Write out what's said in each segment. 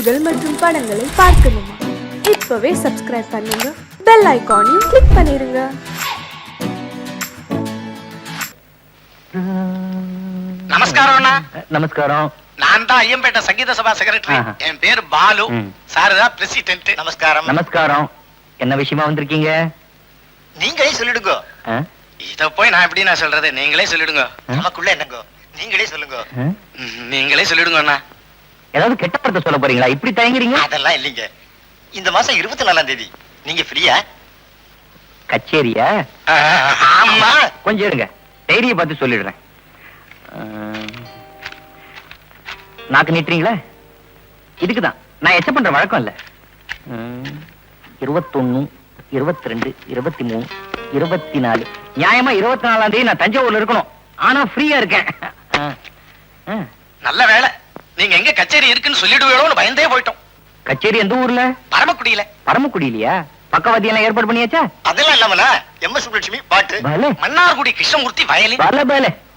நிகழ்ச்சிகள் மற்றும் படங்களை பார்க்கணுமா? இப்பவே சப்ஸ்கிரைப் பண்ணுங்க, பெல் ஐகானையும் கிளிக் பண்ணிருங்க. நமஸ்காரம் அண்ணா. நமஸ்காரம். நான் தான் ஐயம்பேட்டை சங்கீத சபா செக்ரட்டரி. என் பேர் பாலு. சார் தான் பிரசிடென்ட். நமஸ்காரம். நமஸ்காரம். என்ன விஷயமா வந்திருக்கீங்க? நீங்களே சொல்லிடுங்க. இத போய் நான் எப்படி நான் சொல்றது? நீங்களே சொல்லிடுங்க. நமக்குள்ள என்னங்க? நீங்களே சொல்லுங்க. நீங்களே சொல்லிடுங்க அண்ணா. ஏதாவது கெட்ட வார்த்தை சொல்ல போறீங்களா? இப்படி தயங்குறீங்க? அதெல்லாம் இல்லைங்க. இந்த மாசம் 24ஆம் தேதி நீங்க ஃப்ரீயா? கச்சேரியா? ஆமா. கொஞ்சம் இருங்க, டைரிய பார்த்து சொல்லிடுறேன். நாக்கு நீட்டுறீங்களா? இதுக்குதான் நான் எச்ச பண்ற வழக்கம் இல்ல. 21, 22, 23, 24. நியாயமா 24ஆம் தேதி நான் தஞ்சாவூர்ல இருக்கணும். ஆனா ஃப்ரீயா இருக்கேன். நல்ல வேலை. நீங்க எங்க கச்சேரி இருக்குன்னு சொல்லிடுவீங்களோன்னு பயந்தே போயிட்டோம். கச்சேரி எந்த ஊர்ல? பரமக்குடியில. பரமக்குடியிலையா? பக்கவாதி எல்லாம் ஏற்பாடு பண்ணியாச்சா? அதெல்லாம் இல்லாமல எம்.எஸ். சுப்புலட்சுமி பாட்டு, மன்னார்குடி கிருஷ்ணமூர்த்தி வயலின்,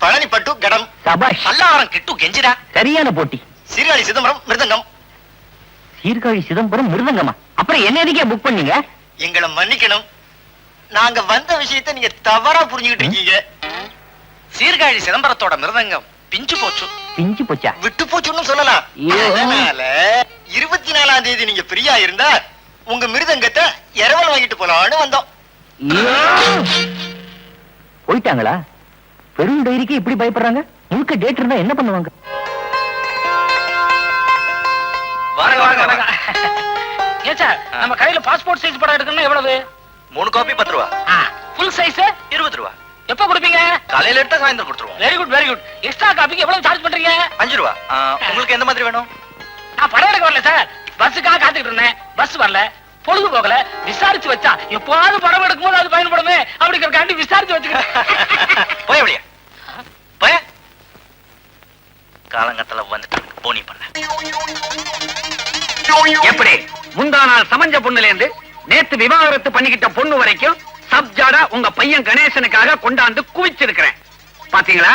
பழனி பட்டு கடம், சபாஷ், பல்லாவரம் கிட்டு கெஞ்சிரா. சரியான போட்டி. சீர்காழி சிதம்பரம் மிருதங்கம். சீர்காழி சிதம்பரம் மிருதங்கமா? அப்புறம் என்ன எதுக்கே புக் பண்ணீங்க? எங்களை மன்னிக்கணும், நாங்க வந்த விஷயத்தை நீங்க தவறா புரிஞ்சுக்கிட்டு இருக்கீங்க. சீர்காழி சிதம்பரத்தோட மிருதங்கம் பிஞ்சு போச்சு. பிஞ்சு போச்சா? விட்டு போச்சுன்னு சொல்லலாம். அதனால 24ஆம் தேதி நீங்க ஃப்ரீயா இருந்தா உங்க மிருதங்கத்தை இரவல் வாங்கிட்டு போலான்னு வந்தோம். போயிட்டாங்களா? பெரும் டைரிக்கு இப்படி பயப்படுறாங்க. முழுக்க டேட் இருந்தா என்ன பண்ணுவாங்க? வாங்க வாங்க வாங்க. ஏன் சார், நம்ம கையில பாஸ்போர்ட் சைஸ் படம் எடுக்கணும். எவ்வளவு? 3 காப்பி 10 ரூபா. ஃபுல் சைஸ் 20 ரூபா. எப்ப கொடுப்பீங்க? காலையில எடுத்தா சாயந்தரம் கொடுத்துருவோம். Very good very good. Extra காப்பிக்கு எவ்வளவு சார்ஜ் பண்றீங்க? 5 ரூபா. உங்களுக்கு எந்த மாதிரி வேணும்? நான் படம் எடுக்க வரல சார், பஸ்ஸுக்காக காத்துக்கிட்டு இருந்தேன். பஸ் வரல, பொழுது போகல, விசாரிச்சு வச்சா எப்போது படம் எடுக்கும்போது அது பயன்படுமே அப்படிங்கறக்காண்டி விசாரிச்சு வச்சுக்கிட்டேன். போய் அப்படியே போய் காலங்கத்துல வந்துட்டு போனி பண்ண. எப்படி முந்தா நாள் சமஞ்ச பொண்ணுல இருந்து நேத்து விவாகரத்து பண்ணிக்கிட்ட பொண்ணு வரைக்கும் சப்ஜாடா உங்க பையன் கணேசனுக்காக கொண்டாந்து குவிச்சிருக்கிறேன். பாத்தீங்களா?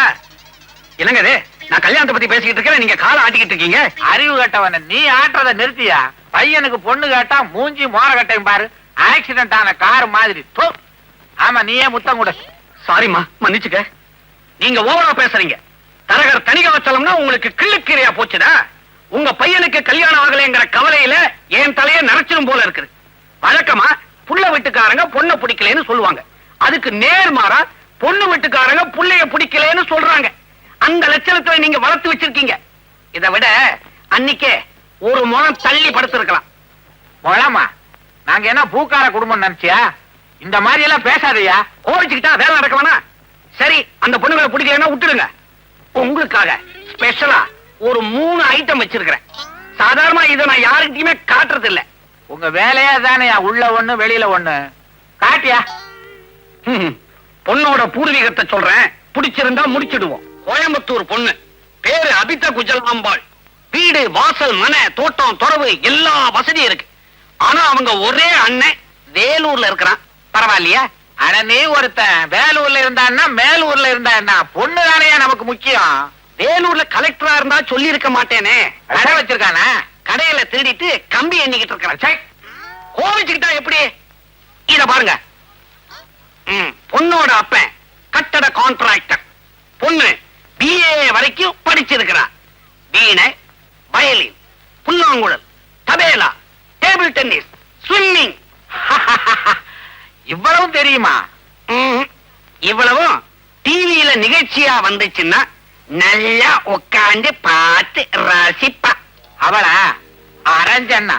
என்னங்க இது? நான் கல்யாணத்தை பத்தி பேசிக்கிட்டு இருக்கேன், நீங்க காலை ஆட்டிக்கிட்டு இருக்கீங்க. அறிவு கட்டவன நீ ஆட்டுறத நிறுத்தியா? பையனுக்கு பொண்ணு கேட்டா மூஞ்சி மோர கட்டையும் பாரு, ஆக்சிடென்ட் ஆன கார் மாதிரி. ஆமா, நீயே முத்தம் கூட. சாரிமா, மன்னிச்சுக்க. நீங்க ஓவரா பேசுறீங்க. தரகர் தனிகவச்சலம்னா உங்களுக்கு கிள்ளுக்கீரையா போச்சுடா. உங்க பையனுக்கு கல்யாணம் ஆகலைங்கிற கவலையில என் தலைய நரைச்சிடும் போல இருக்குது. வழக்கமா புள்ள வீட்டுக்காரங்க பொண்ணை பிடிக்கலன்னு சொல்லுவாங்க. அதுக்கு நேர்மாறா பொண்ணு வீட்டுக்காரங்க புள்ளைய பிடிக்கலன்னு சொல்றாங்க. அந்த லட்சணத்துல நீங்க வளர்த்து வச்சிருக்கீங்க. இதை விட அன்னைக்கே ஒரு முழம் தள்ளி படுத்திருக்கலாம். முழமா? நாங்க என்ன பூக்கார குடும்பம் நினைச்சியா? இந்த மாதிரி எல்லாம் பேசாதையா. கோவிச்சுக்கிட்டா வேலை நடக்க வேணா. சரி, அந்த பொண்ணுகளை பிடிக்கலன்னா விட்டுடுங்க. உங்களுக்காக ஸ்பெஷலா ஒரு 3 ஐட்டம் வச்சிருக்கிறேன். சாதாரணமா இதை நான் யாருக்கிட்டையுமே காட்டுறது இல்ல. உங்க வேலையா தானே, உள்ள ஒண்ணு வெளியில ஒண்ணு. காட்டியா? பொண்ணோட பூர்வீகத்தை சொல்றேன், பிடிச்சிருந்தா முடிச்சிடுவோம். கோயம்புத்தூர் பொண்ணு, பேரு அபித குஜலாம்பாள். வீடு, வாசல், மனை, தோட்டம், துறவு எல்லா வசதியும் இருக்கு. ஆனா அவங்க ஒரே அண்ணன் வேலூர்ல இருக்கிறான். பரவாயில்லையா? ஆனா நீ ஒருத்தன் வேலூர்ல இருந்தான்னா மேலூர்ல இருந்தா என்ன? பொண்ணு தானையா நமக்கு முக்கியம். வேலூர்ல கலெக்டரா இருந்தா சொல்லி இருக்க மாட்டேனே. கடை வச்சிருக்கானா? கடையில திருடிட்டு கம்பி எண்ணிக்கிட்டு இருக்கிறான். கோவிச்சுக்கிட்டா எப்படி? இத பாருங்க. பொண்ணோட அப்பன் கட்டட கான்ட்ராக்டர். பொண்ணு BA வரைக்கும் படிச்சிருக்கிறான். வீணை, வயலின், புல்லாங்குழல், தபேலா, டேபிள் டென்னிஸ், ஸ்விம்மிங். இவ்வளவு தெரியுமா? இவ்வளவும் டிவியில நிகழ்ச்சியா வந்துச்சுன்னா நல்லா உட்காந்து பார்த்து ரசிப்பா. அவளா அரஞ்சண்ணா.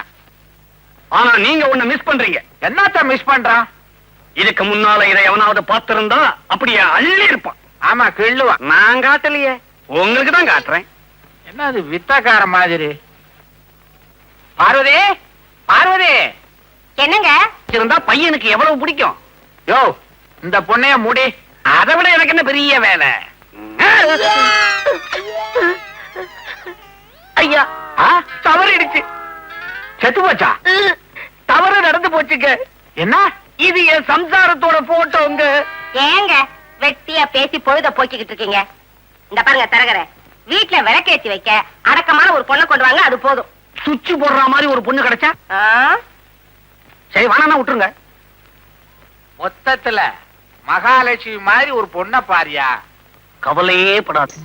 ஆனா நீங்க ஒண்ணு மிஸ் பண்றீங்க. என்னத்த மிஸ் பண்றான்? இதுக்கு முன்னால இதை எவனாவது பார்த்திருந்தா அப்படியே அள்ளி இருப்பான். ஆமா, கிள்ளுவா. நான் காட்டலையே, உங்களுக்கு தான் காட்டுறேன். என்ன அது வித்தக்கார மாதிரி? பார்வதி, பார்வதி. என்னங்க இருந்தா பையனுக்கு எவ்வளவு பிடிக்கும்? யோ, இந்த பொண்ணைய முடி. அதை விட எனக்கு என்ன பெரிய வேலை? ஐயா, தவறிடுச்சு. செத்து போச்சா? தவறு நடந்து போச்சுங்க. என்ன? இது என் சம்சாரத்தோட போட்டோங்க. ஏங்க வெட்டியா பேசி பொழுத போக்கிக்கிட்டு இருக்கீங்க? இந்த பாருங்க தரகர, வீட்டுல விளக்கேத்தி வைக்க அடக்கமான ஒரு பொண்ணை கொண்டு வாங்க, அது போதும். சுவிட்ச் போடுற மாதிரி ஒரு பொண்ணு கிடைச்சா சரி வேணா விட்டுருங்க. மொத்தத்துல மகாலட்சுமி மாதிரி ஒரு பொண்ண பாரியா. கவலையே படாது.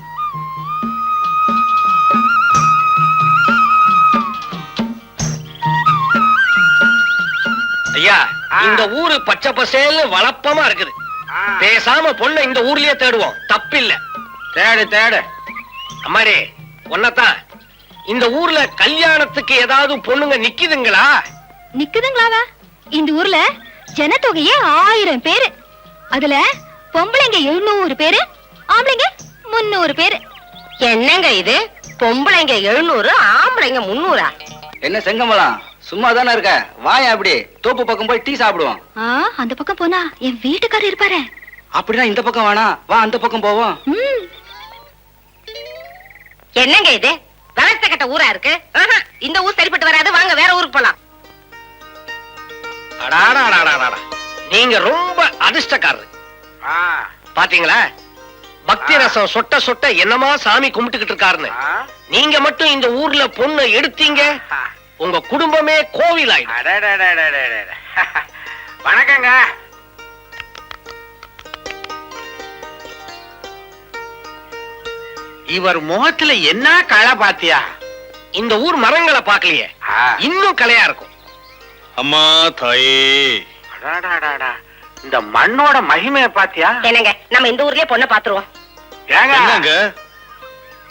ஐயா, இந்த ஊரு பச்சை பசேல்னு வளப்பமா இருக்குது. பேசாம பொண்ணை இந்த ஊர்லயே தேடுவோம், தப்பில்ல. தேடு தேடு. அம்மாடி, ஒன்னதான் இந்த ஊர்ல கல்யாணத்துக்கு ஏதாவது பொண்ணுங்க நிக்குதுங்களா? நிக்குதுங்களாவா? இந்த ஊர்ல ஜனத்தொகையே 1000 பேரு. அதுல பொம்பளைங்க 700 பேரு, ஆம்பளைங்க 300 பேரு. என்னங்க இது? பொம்பளைங்க 700, ஆம்பளைங்க 300. என்ன செங்கமலம் சும்மா தானே இருக்க? வாயா அப்படி தோப்பு பக்கம் போய் டீ சாப்பிடுவோம். அந்த பக்கம் போனா என் வீட்டுக்காரர் இருப்பாரு. அப்படின்னா இந்த பக்கம் வேணா, வா அந்த பக்கம் போவோம். என்னங்க இது? கலத்த கட்ட ஊரா இருக்கு. இந்த ஊர் சரிப்பட்டு வராது, வாங்க வேற ஊருக்கு போலாம். அடாடாடாடாடா, நீங்க ரொம்ப அதிர்ஷ்டக்காரரு. பாத்தீங்களா, பக்தி ரசம் சொட்ட சொட்ட என்னமா சாமி கும்பிட்டுக்கிட்டு இருக்காருன்னு. நீங்க மட்டும் இந்த ஊர்ல பொண்ணு எடுத்தீங்க, உங்க குடும்பமே கோவில் ஆயிடும். வணக்கங்க. இவர் முகத்துல என்ன களை பாத்தியா? இந்த ஊர் மரங்களை பாக்கலையே, இன்னும் கலையா இருக்கும். அம்மா தாயே, இந்த மண்ணோட மகிமைய பாத்தியா? என்னங்க, நம்ம இந்த ஊர்லயே பொண்ணை பாத்துருவோம். ஏங்க,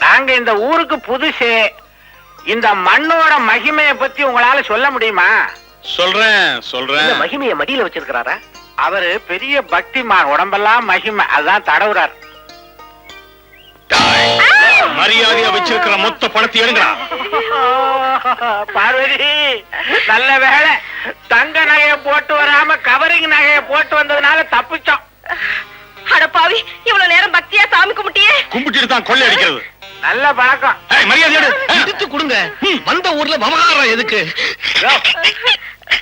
நாங்க இந்த ஊருக்கு புதுசு. இந்த மண்ணோட மகிமைய பத்தி உங்களால சொல்ல முடியுமா? சொல்றேன். மகிமைய மடியில வச்சிருக்கிறாரா? அவரு பெரிய பக்திமான், உடம்பெல்லாம் மகிமை, அதான் தடவுறார். மரியாதையா வச்சிருக்கிற மொத்த பணத்தை எடுங்கடா. பார்வதி, நல்ல வேளை தங்க நகைய போட்டு வராம கவரிங் நகைய போட்டு வந்ததுனால தப்பிச்சோம். அடப்பாவி, இவ்வளவு நேரம் பக்தியா சாமி கும்பிட்டியே. கும்பிட்டு தான் கொள்ளை அடிக்கிறது. நல்ல பழக்கம். மரியாதை எடுத்து கொடுங்க. வந்த ஊர்ல விவகாரம் எதுக்கு?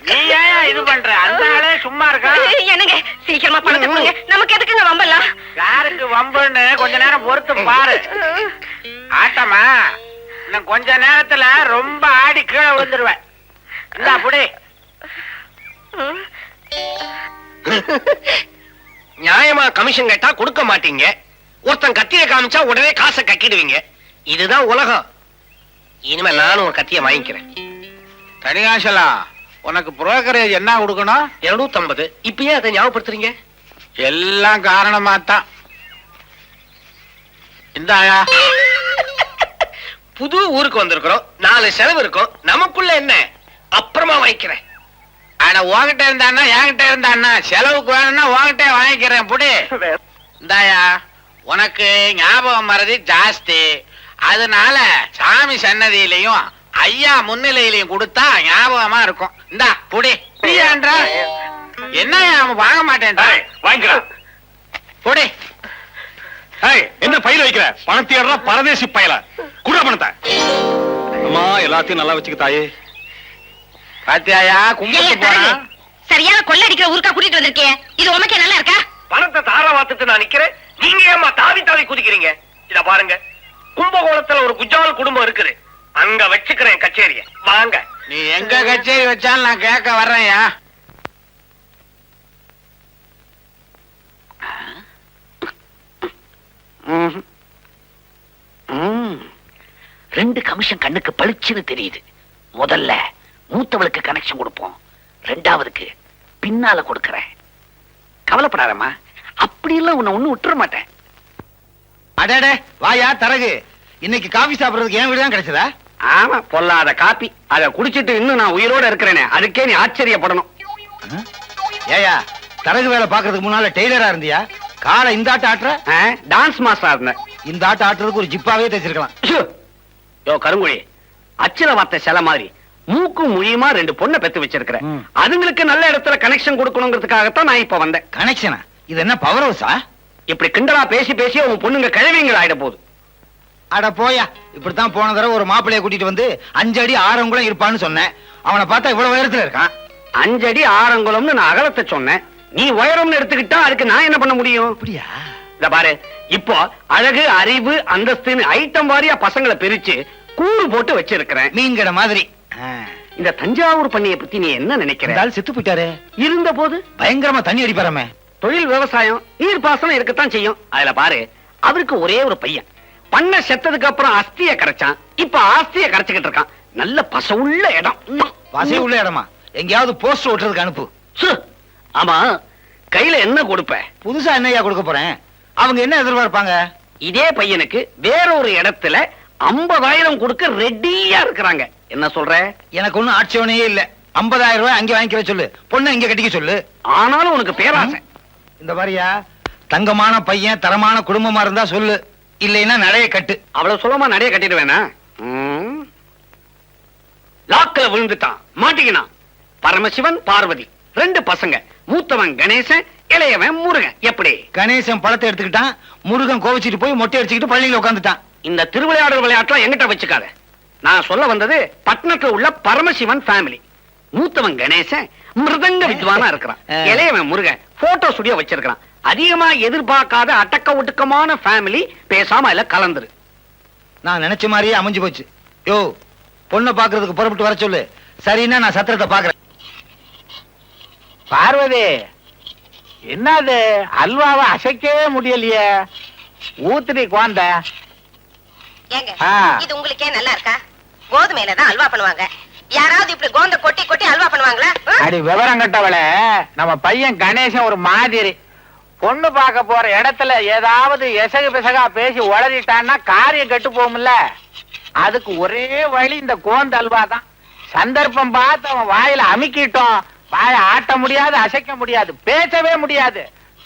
நீ ஏன் இது பண்ற? அந்த ஆளே சும்மா இருக்கா? என்னங்க, சீக்கிரமா பணத்தை கொடுங்க. நமக்கு எதுக்குங்க வம்பலாம்? யாருக்கு வம்புன்னு கொஞ்ச நேரம் பொறுத்து பாரு. ஆட்டமா இன்னும் கொஞ்ச நேரத்துல ரொம்ப ஆடி கீழே விழுந்துருவேன். இந்த அப்படி நியாயமா கமிஷன் கேட்டா கொடுக்க மாட்டீங்க. ஒருத்தன் கத்திய காமிச்சா உடனே காசை கட்டிடுவீங்க. இதுதான் உலகம். இனிமே நானும் ஒரு கத்திய வாங்கிக்கிறேன். தனிகாசலா, உனக்கு புரோக்கரேஜ் என்ன கொடுக்கணும்? 250. இப்பயே அதை ஞாபகப்படுத்துறீங்க? எல்லாம் காரணமாத்தான். இந்தாயா. புது ஊருக்கு வந்திருக்கிறோம், 4 செலவு இருக்கும். நமக்குள்ள என்ன? அப்புறமா வாங்கிக்கிறேன். ஆனா உன்கிட்ட இருந்தான்னா என்கிட்ட இருந்தான்னா செலவுக்கு வேணும்னா உன்கிட்ட வாங்கிக்கிறேன். புடி. இந்தாயா, உனக்கு ஞாபகம் மறதி ஜாஸ்தி. அதனால சாமி சன்னதியிலையும் ஐயா முன்னிலையிலையும் கொடுத்தா ஞாபகமா இருக்கும். இந்தா புடி. என்ன அவன் வாங்க மாட்டேன். வாங்கிக்கலாம். புடி. என்ன பயிர் வைக்கிற? பணத்தை பரதேசி பயல குடுற பணத்தை. அம்மா, எல்லாத்தையும் நல்லா வச்சுக்க தாயே. பாத்தியாயா, கும்பிட்டு போறான். சரியான கொள்ளை அடிக்கிற ஊருக்கா கூட்டிட்டு வந்திருக்கே. இது உனக்கே நல்லா இருக்கா? பணத்தை தாரா வாத்துட்டு நான் நிக்கிறேன், நீங்க ஏமா தாவி தாவி குதிக்கிறீங்க? இத பாருங்க, கும்பகோணத்துல ஒரு குஜால் குடும்பம் இருக்குது, அங்க வச்சுக்கிறேன் கச்சேரிய. வாங்க. நீ எங்க கச்சேரி வச்சாலும் நான் கேட்க வர்றேன்யா. ரெண்டு கமிஷன் கண்ணுக்கு பளிச்சுன்னு தெரியுது. முதல்ல மூத்தவளுக்கு கனெக்ஷன் கொடுப்போம், ரெண்டாவதுக்கு பின்னால கொடுக்கறேன். கவலைப்படாதம்மா, அப்படி எல்லாம் உன்னை ஒண்ணு விட்டுற மாட்டேன். அடடே வாயா தரகு, இன்னைக்கு காபி சாப்பிடுறதுக்கு என் வீடு தான் கிடைச்சதா? ஆமா, பொல்லாத காப்பி. அத குடிச்சிட்டு இன்னும் நான் உயிரோட இருக்கிறேனே, அதுக்கே நீ ஆச்சரியப்படணும். ஏயா, தரகு வேலை பாக்குறதுக்கு முன்னால டெய்லரா இருந்தியா? காலை இந்த ஆட்ட ஆட்டுற? டான்ஸ் மாஸ்டரா இருந்தேன். இந்த ஆட்ட ஆட்டுறதுக்கு ஒரு ஜிப்பாவே தைச்சிருக்கலாம். யோ கருங்குழி, அச்சல வார்த்தை சில மாதிரி மூக்கும் மொழியுமா 2 பொண்ணை பெத்து வச்சிருக்கிறேன். அதுங்களுக்கு நல்ல இடத்துல கனெக்ஷன் கொடுக்கணுங்கிறதுக்காகத்தான் நான் இப்ப வந்தேன். கனெக்ஷனா? இது என்ன பவர் ஹவுஸா? இப்படி கிண்டலா பேசி பேசி உன் பொண்ணுங்க கிழவிங்கள் ஆயிட போகுது. அட போயா, இப்படித்தான் போன தடவை ஒரு மாப்பிள்ளைய கூட்டிட்டு வந்து 5 அடி 6 அங்குலம் இருப்பான்னு சொன்னேன். அவனை பார்த்தா இவ்வளவு உயரத்துல இருக்கான். 5 அடி 6 அங்குலம்னு நான் அகலத்தை சொன்னேன். நீ உயரம்னு எடுத்துக்கிட்டா அதுக்கு நான் என்ன பண்ண முடியும்? அப்படியா? இத பாரு, இப்போ அழகு, அறிவு, அந்தஸ்துன்னு ஐட்டம் வாரியா பசங்களை பிரிச்சு கூறு போட்டு வச்சிருக்கிறேன். மீன்கடை மாதிரி. இந்த தஞ்சாவூர் பண்ணைய பத்தி நீ என்ன நினைக்கிற? இந்த ஆள் செத்து போயிட்டாரு. இருந்த போது பயங்கரமா தண்ணி அடிப்பாராமே. தொழில் விவசாயம் நீர் பாசனம் இருக்கத்தான் செய்யும். அதுல பாரு, அவருக்கு ஒரே ஒரு பையன். பண்ண செத்ததுக்கு அப்புறம் அஸ்திய கரைச்சான். இப்ப ஆஸ்திய கரைச்சுக்கிட்டு இருக்கான். நல்ல பசவுள்ள இடம். வசதி உள்ள இடமா? எங்கேயாவது போஸ்ட் ஓட்டுறதுக்கு அனுப்பு. சு, ஆமா, கையில என்ன கொடுப்ப? புதுசா என்னையா கொடுக்க போறேன்? அவங்க என்ன எதிர்பார்ப்பாங்க? இதே பையனுக்கு வேறொரு இடத்துல 50,000 கொடுக்க ரெடியா இருக்கிறாங்க. என்ன சொல்ற? எனக்கு ஒண்ணும் ஆட்சேபனையே இல்ல. 50,000 ரூபாய் அங்கே வாங்கிக்கிற சொல்லு. பொண்ணை இங்க கட்டிக்க சொல்லு. ஆனாலும் உனக்கு பேராசை. இந்த மாதிரியா தங்கமான பையன் தரமான குடும்பமா இருந்தா சொல்லு. இல்லைன்னா நடைய கட்டு. அவ்வளவு சுலமா நிறைய கட்டிடுவேனா? லாக்கல விழுந்துட்டான், மாட்டிக்கினான். பரமசிவன் பார்வதி 2 பசங்க. மூத்தவன் கணேசன், இளையவன் முருகன். எப்படி? கணேசன் பழத்தை எடுத்துக்கிட்டான். முருகன் கோவிச்சிட்டு போய் மொட்டை அடிச்சுக்கிட்டு பள்ளியில உட்காந்துட்டான். இந்த திருவிளையாடல் விளையாட்டுலாம் எங்கிட்ட வச்சுக்காத. நான் சொல்ல வந்தது பட்டணத்துல உள்ள பரமசிவன் ஃபேமிலி. மூத்தவன் கணேசன் மிருதங்க வித்வானா இருக்கிறான். இளையவன் முருகன் போட்டோ ஸ்டுடியோ வச்சிருக்கான். அதிகமா எதிர்பார்க்காத அடக்க ஒடுக்கமான ஃபேமிலி. பேசாம இல்ல கலந்துரு. நான் நினைச்ச மாதிரியே அமைஞ்சு போச்சு. யோ, பொண்ணை பாக்குறதுக்கு புறப்பட்டு வர சொல்லு. சரின்னா நான் சத்திரத்தை பாக்குறேன். பார்வதி, என்னது அல்வாவை அசைக்கவே முடியலையே? ஊத்துடி குழந்த. ஏங்க, இது உங்களுக்கே நல்லா இருக்கா? கோதுமையில தான் அல்வா பண்ணுவாங்க. யாராவது இப்படி கோந்த கொட்டி கொட்டி அல்வா பண்ணுவாங்களா? அடி விவரம் கட்டவள, நம்ம பையன் கணேசன் ஒரு மாதிரி. பொண்ணு பார்க்க போற இடத்துல ஏதாவது எசகு பிசகா பேசி உளறிட்டான்னா காரியம் கெட்டு போகும்ல. அதுக்கு ஒரே வழி இந்த கோந்த அல்வா தான். சந்தர்ப்பம் பார்த்து அவன் வாயில அமுக்கிட்டோம். வாய ஆட்ட முடியாது, அசைக்க முடியாது, பேசவே முடியாது.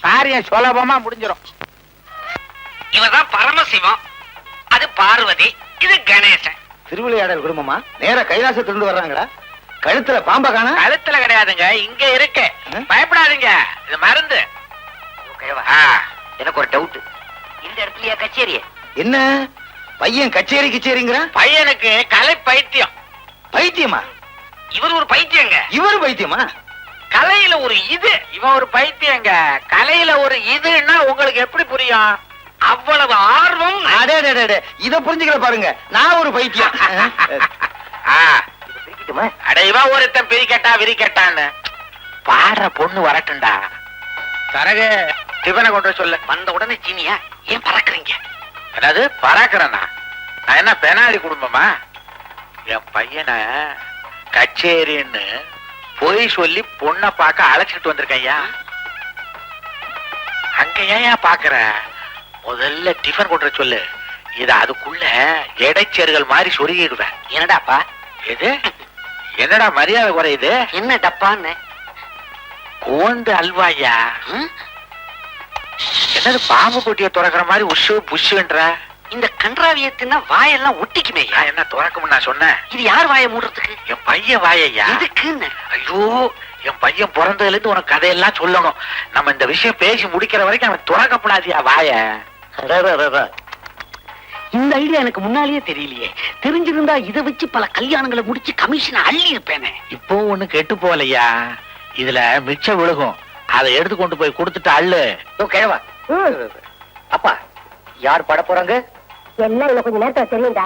காரியம் சுலபமா முடிஞ்சிடும். இவதான் பரமசிவம், அது பார்வதி, இது கணேசன். திருவிளையாடல் குடும்பமா? நேர கைலாசத்திலிருந்து வர்றாங்களா? கழுத்துல பாம்ப காணா? கழுத்துல கிடையாதுங்க, இங்க இருக்கு. பயப்படாதீங்க, இது மருந்து. எனக்கு ஒரு டவுட். இந்த இடத்துலயா கச்சேரி? என்ன பையன் கச்சேரி கிச்சேரிங்கிற? பையனுக்கு கலை பைத்தியம். பைத்தியமா? இவர் ஒரு பைத்தியங்க. இவரு பைத்தியமா? கலையில ஒரு இது, இவன் ஒரு பைத்தியங்க. கலையில ஒரு இதுன்னா உங்களுக்கு எப்படி புரியும்? அவ்வளவு ஆர்வம். அடே இத புரிஞ்சுக்கிற பாருங்க. நான் ஒரு பைத்தியம். அட, இவன் ஒருத்தன் பிரிக்கட்டா விரிக்கட்டான்னு. பாடுற பொண்ணு வரட்டும்டா. தரகு டிஃபனை கொண்டு சொல்ல. வந்த உடனே சீனியா ஏன் பறக்குறீங்க? அதாவது பறக்கிறேன்னா நான் என்ன பெனாலி குடும்பமா? என் பையனை கச்சேரின்னு போய் சொல்லி பொண்ணை பார்க்க அழைச்சிட்டு வந்திருக்கேன். அங்க ஏன் பாக்குற? முதல்ல டிஃபன் கொண்டு சொல்லு. இத அதுக்குள்ள இடைச்சேர்கள் மாதிரி சொருகிடுவேன். என்னடாப்பா எது? என்னடா மரியாதை குறையுது? என்ன டப்பான்னு? கோந்து அல்வாயா? என்னது பாம்பு குட்டிய துறக்கிற மாதிரி உஷு புஷுன்ற? இந்த கன்றாவியத்தின்னா வாயெல்லாம் ஒட்டிக்குமே. நான் என்ன துறக்கும்னு நான் சொன்னேன்? இது யார் வாயை மூடுறதுக்கு? என் பையன் வாயையா? எதுக்குன்னு? ஐயோ, என் பையன் பிறந்ததுல இருந்து உனக்கு கதையெல்லாம் சொல்லணும். நம்ம இந்த விஷயம் பேசி முடிக்கிற வரைக்கும் அவன் துறக்கப்படாதியா வாய. இந்த ஐடியா எனக்கு முன்னாலேயே தெரியலையே. தெரிஞ்சிருந்தா இதை வச்சு பல கல்யாணங்களை முடிச்சு கமிஷன் அள்ளி இருப்பேனே. இப்போ ஒண்ணு கெட்டு போகலையா? இதுல மிச்சம் விழுகும். அதை எடுத்து கொண்டு போய் கொடுத்துட்டு அள்ளு. கேவா அப்பா, யார் பாட போறாங்க? என்ன இன்னும் கொஞ்சம் நேரத்துல தெரியும்டா.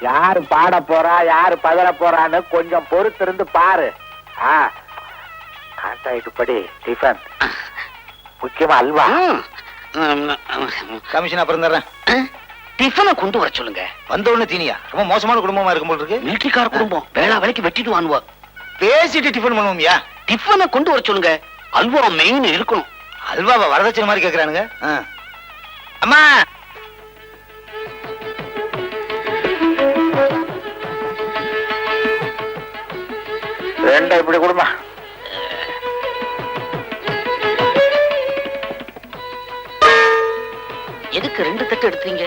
யாரு பாட போறா, யாரு பதற போறான்னு கொஞ்சம் பொறுத்து இருந்து பாரு. கான்ட்ராக்ட் படி டிஃபன், முக்கியமா அல்வா. கமிஷன் அப்புறம் தர்றேன். டிஃபனை கொண்டு வர சொல்லுங்க. வந்த உடனே தீனியா? ரொம்ப மோசமான குடும்பமா இருக்கும் போல இருக்கு. மிலிட்டரிக்கார குடும்பம். வேளா வேலைக்கு வெட்டிட்டு வாங்குவா. பேசிட்டு டிஃபன் பண்ணுவோம்யா. டிஃபனை கொண்டு வர சொல்லுங்க. அல்வா மெயின் இருக்கணும். அல்வாவை வரதட்சணை மாதிரி கேக்குறானுங்க. அம்மா, ரெண்டா இப்படி கொடுமா. எதுக்கு 2 தட்டு எடுத்தீங்க?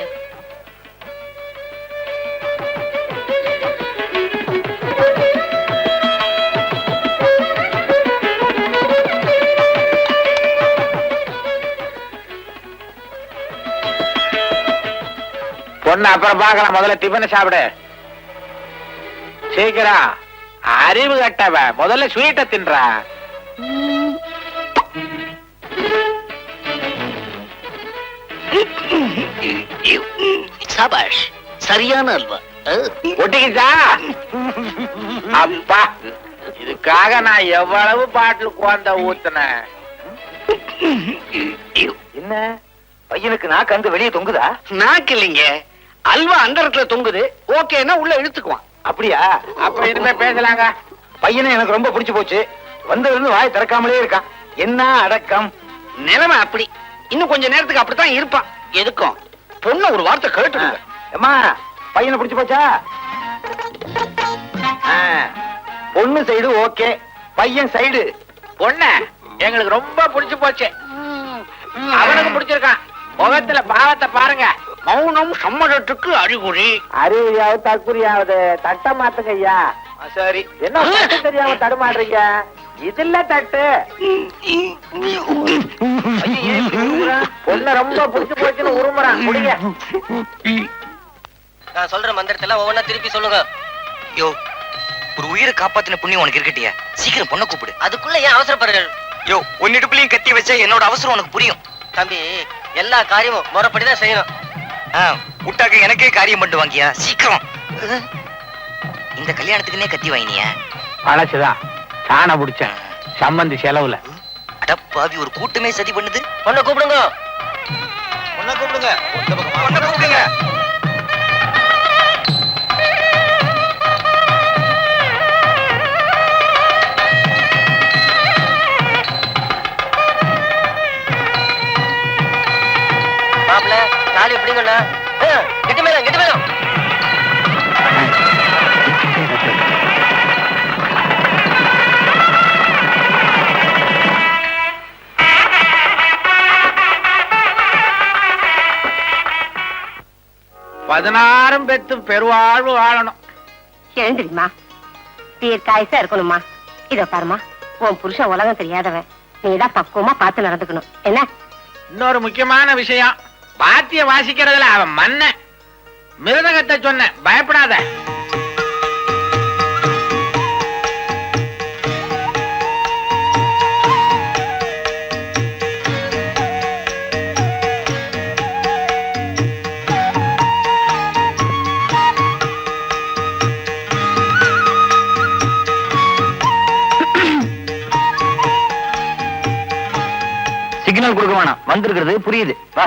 பொண்ணு அப்புறம் பார்க்கலாம், முதல்ல டிஃபனை சாப்பிடு. சீக்கிரம். அறிவு கட்டவ, முதல்ல ஸ்வீட்டை தின்றா. சபாஷ், சரியான அல்வா. ஒட்டிக்கிச்சா? அப்பா, இதுக்காக நான் எவ்வளவு பாட்டில் குழந்த ஊத்துனேன். என்ன பையனுக்கு நாக்கு அங்க வெளியே தொங்குதா? நாக்கு இல்லைங்க, அல்வா அந்த இடத்துல தொங்குது. ஓகேன்னா உள்ள இழுத்துக்குவான். அப்படியா? அப்ப இனிமே பேசலாங்க. பையனை எனக்கு ரொம்ப பிடிச்சு போச்சு. வந்ததுல இருந்து வாய் திறக்காமலே இருக்கான். என்ன அடக்கம்! நிலைமை அப்படி. இன்னும் கொஞ்ச நேரத்துக்கு அப்படித்தான் இருப்பான். எதுக்கும் பொண்ணு ஒரு வார்த்தை கேட்டுடுங்க. அம்மா, பையனை பிடிச்சு போச்சா? பொண்ணு சைடு ஓகே, பையன் சைடு. பொண்ணு எங்களுக்கு ரொம்ப பிடிச்சு போச்சு. அவனுக்கு பிடிச்சிருக்கான். முகத்துல பாவத்தை பாருங்க. மௌனம் சம்மதத்துக்கு அறிகுறி. அறிவியாவது தற்குறியாவது தட்ட மாத்துங்க ஐயா. சரி, என்ன தட்டு தெரியாம தடுமாடுறீங்க? இதுல தட்டு. பொண்ணு ரொம்ப பிடிச்சு போச்சுன்னு உருமுறான். முடிங்க. நான் சொல்ற மந்திரத்துல ஒவ்வொன்னா திருப்பி சொல்லுங்க. யோ, ஒரு உயிரை காப்பாத்தின புண்ணியம் உனக்கு இருக்கட்டியா? சீக்கிரம் பொண்ணை கூப்பிடு. அதுக்குள்ள ஏன் அவசரப்படுறீர்கள்? யோ, உன்னிடுப்புலயும் கத்தி வச்சா என்னோட அவசரம் உனக்கு புரியும். தம்பி, எல்லா காரியமும் முறைப்படிதான் செய்யணும். விட்டாக்க எனக்கே காரியம் பண்ணிட்டு வாங்கியா சீக்கிரம். இந்த கல்யாணத்துக்குன்னே கத்தி வாங்கினியா? பழசுதான் சாண பிடிச்சேன் சம்பந்தி செலவுல. அடப்பாவி, ஒரு கூட்டமே சதி பண்ணுது. பொண்ணை கூப்பிடுங்க. பொண்ணை கூப்பிடுங்க. பொண்ணை கூப்பிடுங்க. மாப்பிள்ள, தாலி எப்படிங்கண்ணா? கெட்டி மேலும் கெட்டி மேலும். பதினாறும் பெத்து பெருவாழ்வு வாழணும். எழுந்திரிமா, தீர்க்காயசா இருக்கணுமா. இத பாருமா, உன் புருஷன் உலகம் தெரியாதவன். நீதான் பக்குவமா பார்த்து நடந்துக்கணும். என்ன? இன்னொரு முக்கியமான விஷயம், பாத்திய வாசிக்கிறதுல அவன் மன்ன. மிருதகத்தை சொன்ன, பயப்படாத. சிக்னல் கொடுக்க வேணாம், வந்திருக்கிறது புரியுது. வா.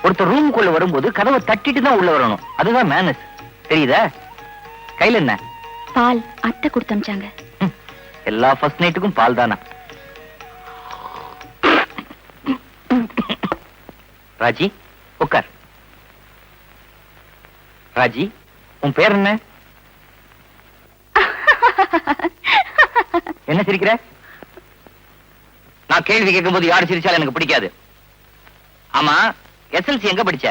ஒருத்தர் ரூமுக்குள்ள வரும்போது கதவை தட்டிட்டு தான் உள்ள வரணும். அதுதான் மேனஸ். தெரியுதா? கையில என்ன? பால் அத்தை கொடுத்து அனுப்பிச்சாங்க. எல்லா ஃபர்ஸ்ட் நைட்டுக்கும் பால் தானா? ராஜி, உட்கார். ராஜி, உன் பேர் என்ன? என்ன சிரிக்கிற? நான் கேள்வி கேட்கும்போது யாரு சிரிச்சாலும் எனக்கு பிடிக்காது. ஆமா, எஸ்எல்சி எங்க படிச்ச?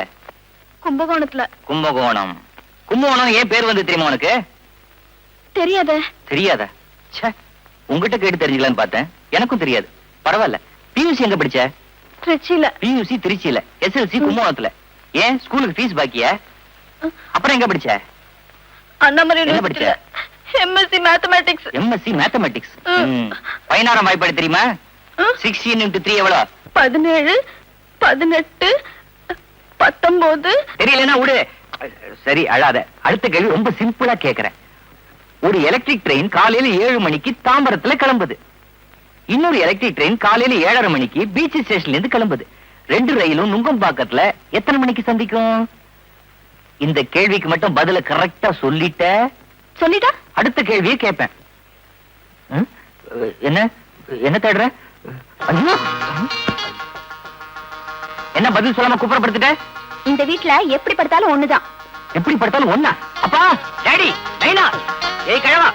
கும்பகோணத்துல. கும்பகோணம். கும்பகோணம் ஏன் பேர் வந்து தெரியுமா உனக்கு? தெரியாத. தெரியாதா? ச்சே, உங்ககிட்ட கேட்டு தெரிஞ்சுக்கலான்னு பார்த்தேன். எனக்கும் தெரியாது. பரவாயில்ல. பியூசி எங்க படிச்ச? திருச்சியில. பியூசி திருச்சியில, எஸ்எல்சி கும்பகோணத்துல. ஏன் ஸ்கூலுக்கு ஃபீஸ் பாக்கியா? அப்புறம் எங்க படிச்ச? அண்ணாமலை என்ன படிச்ச? MSc mathematics. MSc mathematics. 16ஆம் வாய்ப்பாடு தெரியுமா? 16 into 3 எவ்வளவு? 17, 18, 19. தெரியலன்னா விடு. சரி, அழாத. அடுத்த கேள்வி ரொம்ப சிம்பிளா கேக்குறேன். ஒரு எலக்ட்ரிக் ட்ரெயின் காலையில 7 மணிக்கு தாம்பரத்துல கிளம்புது. இன்னொரு எலக்ட்ரிக் ட்ரெயின் காலையில 7:30 மணிக்கு பீச் ஸ்டேஷன்ல இருந்து கிளம்புது. 2 ரயிலும் நுங்கம்பாக்கத்துல எத்தனை மணிக்கு சந்திக்கும்? இந்த கேள்விக்கு மட்டும் பதில கரெக்டா சொல்லிட்டா அடுத்த கேள்வியை கேட்பேன். என்ன என்ன தேடுற? ஐயோ, என்ன பதில் சொல்லாம குப்புறப்படுத்திட்ட? இந்த வீட்ல எப்படி படுத்தாலும் ஒண்ணுதான். எப்படி படுத்தாலும் ஒண்ணா? அப்பா, டாடி, நைனா, ஏய் கிழவா,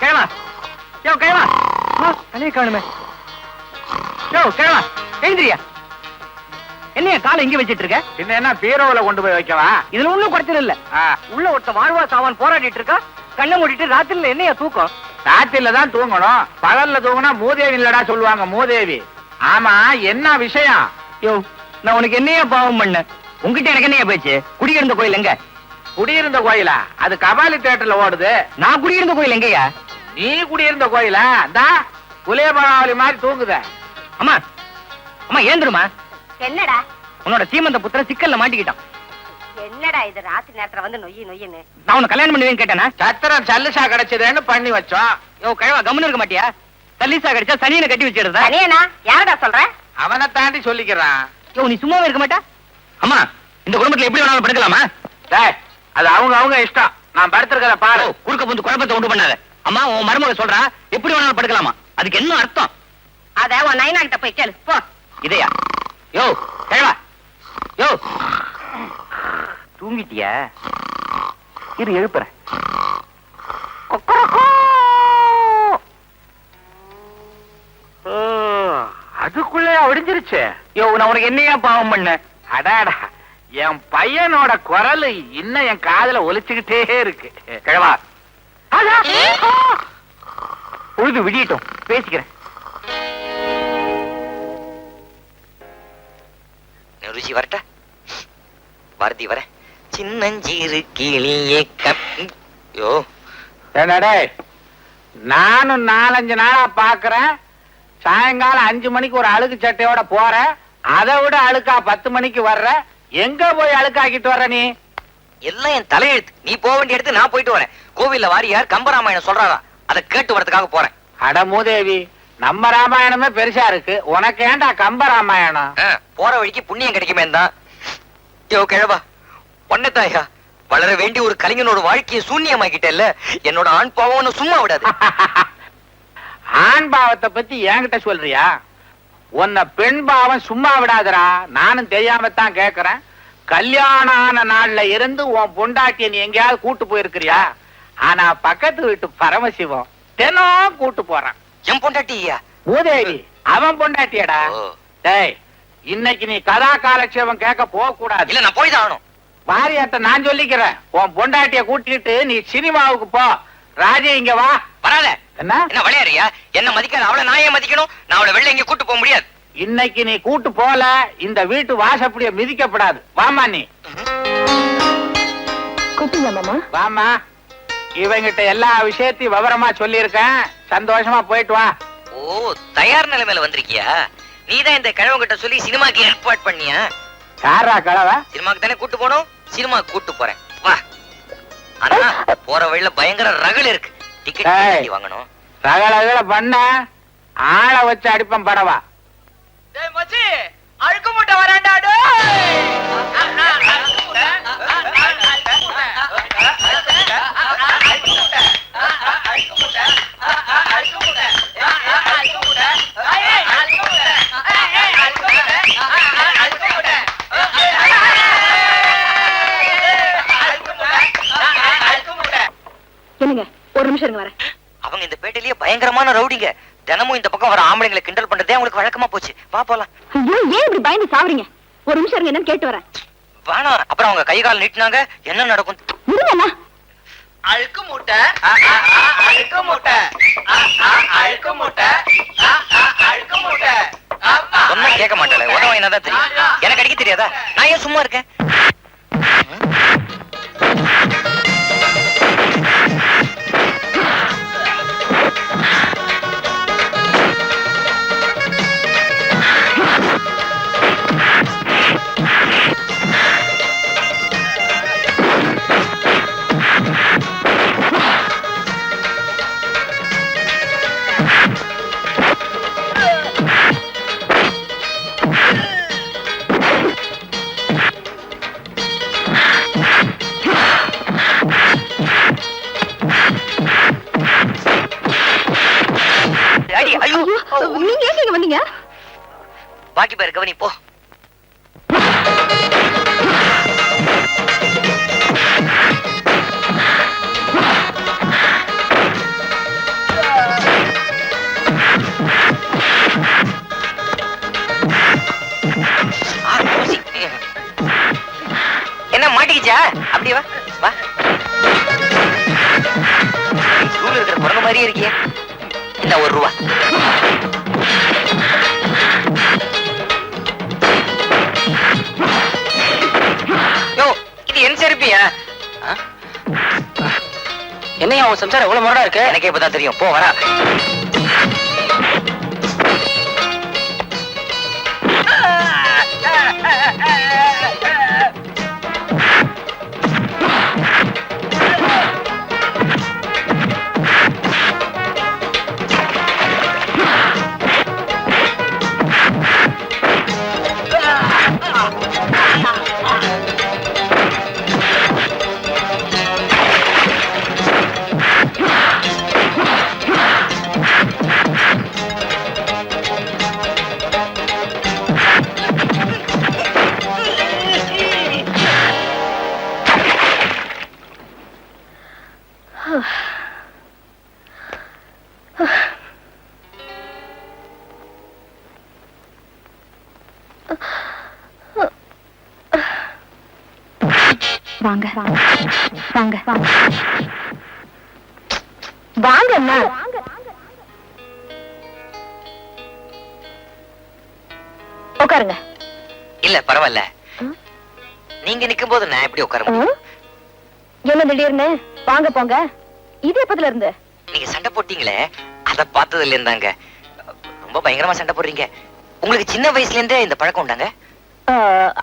கிழவா, யோ கிழவா, தனியே காணுமே. யோ கிழவா, எழுந்திரியா. என்னைய காலை இங்க வச்சிட்டு இருக்க? பின்ன என்ன பீரோவுல கொண்டு போய் வைக்கவா? இதுல ஒண்ணும் குறைச்சல் இல்ல. உள்ள ஒருத்த வாழ்வா சாவான் போராடிட்டு இருக்கா. கண்ணை மூடிட்டு ராத்திரில என்னைய தூக்கம்? ராத்திரில தான் தூங்கணும். பகல்ல தூங்கினா மூதேவி இல்லடா சொல்லுவாங்க. மூதேவி. ஆமா, என்ன விஷயம்? யோ, நான் உனக்கு என்னையா பாவம் பண்ண? உங்ககிட்ட எனக்கு என்னையா பேச்சு? குடியிருந்த கோயில் எங்க? குடியிருந்த கோயிலா? அது கபாலி தியேட்டர்ல ஓடுது. நான் குடியிருந்த கோயில் எங்கயா? நீ குடியிருந்த கோயிலா? இந்தா குலேபராவளி மாதிரி தூங்குத. அம்மா, அம்மா ஏந்திருமா. என்னடா? உன்னோட சீமந்த புத்திர சிக்கல்ல மாட்டிக்கிட்டான். என்னடா இது ராத்திரி நேரத்துல வந்து நொய்யி நொய்யின்னு? நான் உன்னை கல்யாணம் பண்ணுவேன்னு கேட்டேனா? சத்திரம் சல்லுசா கிடைச்சதுன்னு பண்ணி வச்சோம். யோ கிழவா, கம்முன்னு இருக்க மாட்டியா? தள்ளிசா கிடைச்சா சனியனை கட்டி வச்சிடுறதா? தனியனா? யாரடா சொல்ற? அவனை தாண்டி சொல்லிக்கிறான். யோ நீ சும்மாவே இருக்க மாட்டா? அம்மா, இந்த குடும்பத்துல எப்படி வேணாலும் படுக்கலாமா? டேய், அது அவங்க இஷ்டம். நான் படுத்திருக்கிறத பாரு. குறுக்க வந்து குழப்பத்தை உண்டு பண்ணாத. அம்மா, உன் மருமக சொல்றா எப்படி வேணாலும் படுக்கலாமா? அதுக்கு என்ன அர்த்தம்? அத உன் நைனா கிட்ட போய் கேளு போ. இதையா? யோ கிழவா, யோ தூங்கிட்டியா? இரு எழுப்புறேன். அதுக்குள்ளே ஒடிஞ்சிருச்சு. யோ நான் உனக்கு என்னையா பாவம் பண்ண? அடாடா, என் பையனோட குரல் இன்னும் என் காதுல ஒலிச்சுக்கிட்டே இருக்கு. கிழவா, பொழுது விடியட்டும், பேசிக்கிறேன். ருச்சி வரட்ட பாரதி வர சின்னஞ்சீரு கிளியே யோ. என்னடே, நானும் 4-5 நாளா பாக்குறேன். சாயங்காலம் 5 மணிக்கு ஒரு அழுக்கு சட்டையோட போற, அதை விட அழுக்கா 10 மணிக்கு வர்ற. எங்க போய் அழுக்காக்கிட்டு வர்ற நீ? எல்லாம் என் தலையெழுத்து. நீ போக வேண்டிய இடத்து நான் போயிட்டு வரேன். கோவில்ல வாரியார் கம்பராமாயணம் சொல்றாரா, அதை கேட்டு வரதுக்காக போறேன். அட மூதேவி, நம்ம ராமாயணமே பெருசா இருக்கு, உனக்கு ஏண்டா கம்ப ராமாயணம்? போற வழிக்கு புண்ணியம் கிடைக்குமே தான். யோ கிழவா, பொண்ணத்தாயா, வளர வேண்டிய ஒரு கலைஞனோட வாழ்க்கையை சூன்யமாக்கிட்டேல்ல. என்னோட ஆண் பாவம்னு சும்மா விடாது. ஆண் பாவத்தை பத்தி என்கிட்ட சொல்றியா? உன்னை பெண் பாவம் சும்மா விடாதடா. நானும் தெரியாமத்தான் கேக்குறேன். கல்யாணம் ஆன நாள்ல இருந்து உன் பொண்டாட்டிய நீ எங்கேயாவது கூட்டு போயிருக்கிறியா? ஆனா பக்கத்து வீட்டு பரமசிவம் தினம் கூட்டு போறான். என் பொண்டாட்டியா? மூதேவி, அவன் பொண்டாட்டியடா. டேய், இன்னைக்கு நீ கதா காலட்சேபம் கேட்க போக கூடாது. இல்ல, நான் போய் தான் ஆகணும். வாரியாட்ட நான் சொல்லிக்கிறேன். உன் பொண்டாட்டிய கூட்டிட்டு நீ சினிமாவுக்கு போ. ராஜே, இங்க வா. வராத. என்ன என்ன விளையாடுறியா? என்ன மதிக்காத அவளை நான் ஏன் மதிக்கணும்? நான் அவளை வெளில எங்க கூட்டு போக முடியாது. இன்னைக்கு நீ கூட்டு போல, இந்த வீட்டு வாசப்படிய மிதிக்கப்படாது. வாமா நீ. கூப்பிடுங்க மாமா. வாமா, இவங்கிட்ட எல்லா விஷயத்தையும் விவரமா சொல்லியிருக்கேன். சந்தோஷமா போயிட்டு வா. ஓ, தயார் நிலைமையில வந்திருக்கியா? நீதான் இந்த கிழவங்கிட்ட சொல்லி சினிமாக்கு ஏற்பாடு பண்ணியா? யாரா கலவை? சினிமாக்கு தானே கூட்டு போனோம், சினிமாக்கு கூட்டு போறேன். வா. ஆனா போற வழியில பயங்கர ரகள் இருக்கு. டிக்கெட் வாங்கணும். ரகள பண்ண ஆளை வச்சு அடிப்பம் படவா. அழுக்க மூட்டை வராண்டாடு. என்னங்க, ஒரு நிமிஷம் இருங்க வரேன். அவங்க இந்த பேட்டையிலேயே பயங்கரமான ரவுடிங்க. தினமும் இந்த பக்கம் வர ஆம்பளைங்களை கிண்டல் பண்றதே அவங்களுக்கு வழக்கமா போச்சு. வா போலாம். ஐயோ, ஏன் இப்படி பயந்து சாவறீங்க? ஒரு நிமிஷம் இருங்க, என்னன்னு கேட்டு வரேன். வேணாம். அப்புறம் அவங்க கை கால் நீட்டினாங்க, என்ன நடக்கும்? இருங்கண்ணா. அழுக்கு மூட்டை, அழுக்கு மூட்டை, அழுக்கு மூட்டை, அழுக்கு மூட்டை. சொன்னா கேட்க மாட்டாளே, உடம்பு என்னதான் தெரியும். எனக்கு அடிக்க தெரியாதா? நான் ஏன் சும்மா இருக்கேன்? நீங்க ஏன் இங்க வந்தீங்க? பாக்கி பேர் கவனி போ. என்ன மாட்டிக்கிச்சா? அப்படியே வா வா. ஸ்கூல்ல இருக்கிற குரங்கு மாதிரியே இருக்கிய. இந்த ₹1. யோ, இது என் செருப்பியா? என்னையா உன் சம்சாரம் எவ்வளவு முரடா இருக்கு? எனக்கே இப்பதான் தெரியும். போ வரா. வாங்க வாங்க வாங்க வாங்க வாங்க அண்ணா. உட்காருங்க. இல்ல பரவாயில்ல. நீங்க நிக்கும் போது நான் எப்படி உட்கார முடியும்? என்ன திடீர்னு வாங்க போங்க? இது எப்பத்துல இருந்து? நீங்க சண்டை போட்டீங்களே அத பார்த்ததுல இருந்தாங்க. ரொம்ப பயங்கரமா சண்டை போடுறீங்க. உங்களுக்கு சின்ன வயசுல இருந்தே இந்த பழக்கம் உண்டாங்க?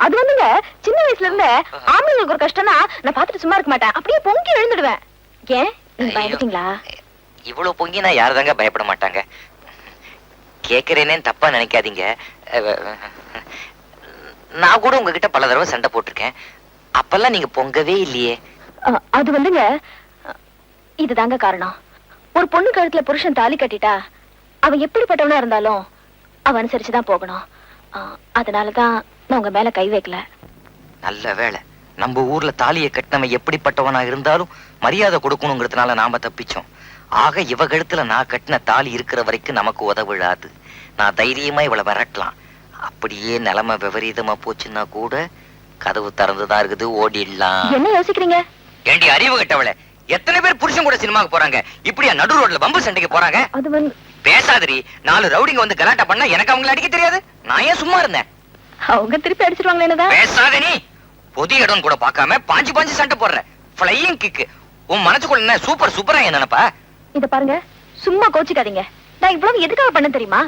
அது வந்துங்க சின்ன வயசுல இருந்து ஆம்பளைங்களுக்கு ஒரு கஷ்டம்னா நான் பார்த்துட்டு சும்மா இருக்க மாட்டேன், அப்படியே பொங்கி எழுந்துடுவேன். ஏன் பயந்துட்டீங்களா? இவ்வளவு பொங்கி நான் யாருதாங்க பயப்பட மாட்டாங்க. கேக்குறேனே தப்பா நினைக்காதீங்க. நான் கூட உங்ககிட்ட பல தடவை சண்டை போட்டிருக்கேன். அப்பெல்லாம் நீங்க பொங்கவே இல்லையே. அது வந்துங்க இதுதாங்க காரணம். ஒரு பொண்ணு கழுத்துல புருஷன் தாலி கட்டிட்டா அவன் எப்படிப்பட்டவனா இருந்தாலும் அவன் அனுசரிச்சுதான் போகணும். அதனாலதான் நான் உங்க மேல கை வைக்கல. நல்ல வேளை நம்ம ஊர்ல தாலியை கட்டினவன் எப்படிப்பட்டவனா இருந்தாலும் மரியாதை கொடுக்கணுங்கிறதுனால நாம தப்பிச்சோம். ஆக இவ கழுத்துல நான் கட்டின தாலி இருக்கிற வரைக்கும் நமக்கு உதவிடாது. நான் தைரியமா இவளை விரட்டலாம். அப்படியே நிலைமை விபரீதமா போச்சுன்னா கூட கதவு திறந்துதான் இருக்குது, ஓடிடலாம். என்ன யோசிக்கிறீங்க? ஏண்டி அறிவு கட்டவளை, எத்தனை பேர் புருஷன் கூட சினிமாக்கு போறாங்க, இப்படியா நடு ரோட்ல பம்பு சண்டைக்கு போறாங்க? அது வந்து பேசாதரி. 4 ரவுடிங்க வந்து கலாட்டா பண்ணா எனக்கு அவங்களை அடிக்க தெரியாது. நான் ஏன் சும்மா இருந்தேன்? அவங்க திருப்பி அடிச்சிருவாங்களே என்னதான்? பேசாத நீ. பொது இடம் கூட பார்க்காம பாஞ்சு பாஞ்சு சண்டை போடுற. Flying kick. உன் மனசுக்குள்ள என்ன சூப்பர் சூப்பரா என்ன நினைப்பா? இத பாருங்க, சும்மா கோச்சிக்காதீங்க. நான் இவ்வளவு எதுக்காக பண்ண தெரியுமா?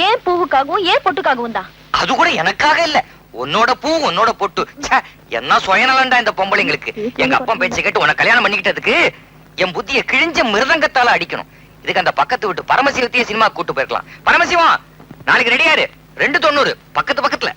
ஏன் பூவுக்காகவும் ஏன் பொட்டுக்காகவும் தான். அது கூட எனக்காக இல்ல, உன்னோட பூ உன்னோட பொட்டு. என்ன சுயநலண்டா இந்த பொம்பளைங்களுக்கு. எங்க அப்பா பேச்சு கேட்டு உன்னை கல்யாணம் பண்ணிக்கிட்டதுக்கு என் புத்திய கிழிஞ்ச மிருதங்கத்தால அடிக்கணும். இதுக்கு அந்த பக்கத்து விட்டு பரமசிவத்தையே சினிமா கூட்டு போயிருக்கலாம். பரமசிவம் நாளைக்கு ரெடியாரு. 2:90 பக்கத்து பக்கத்துல.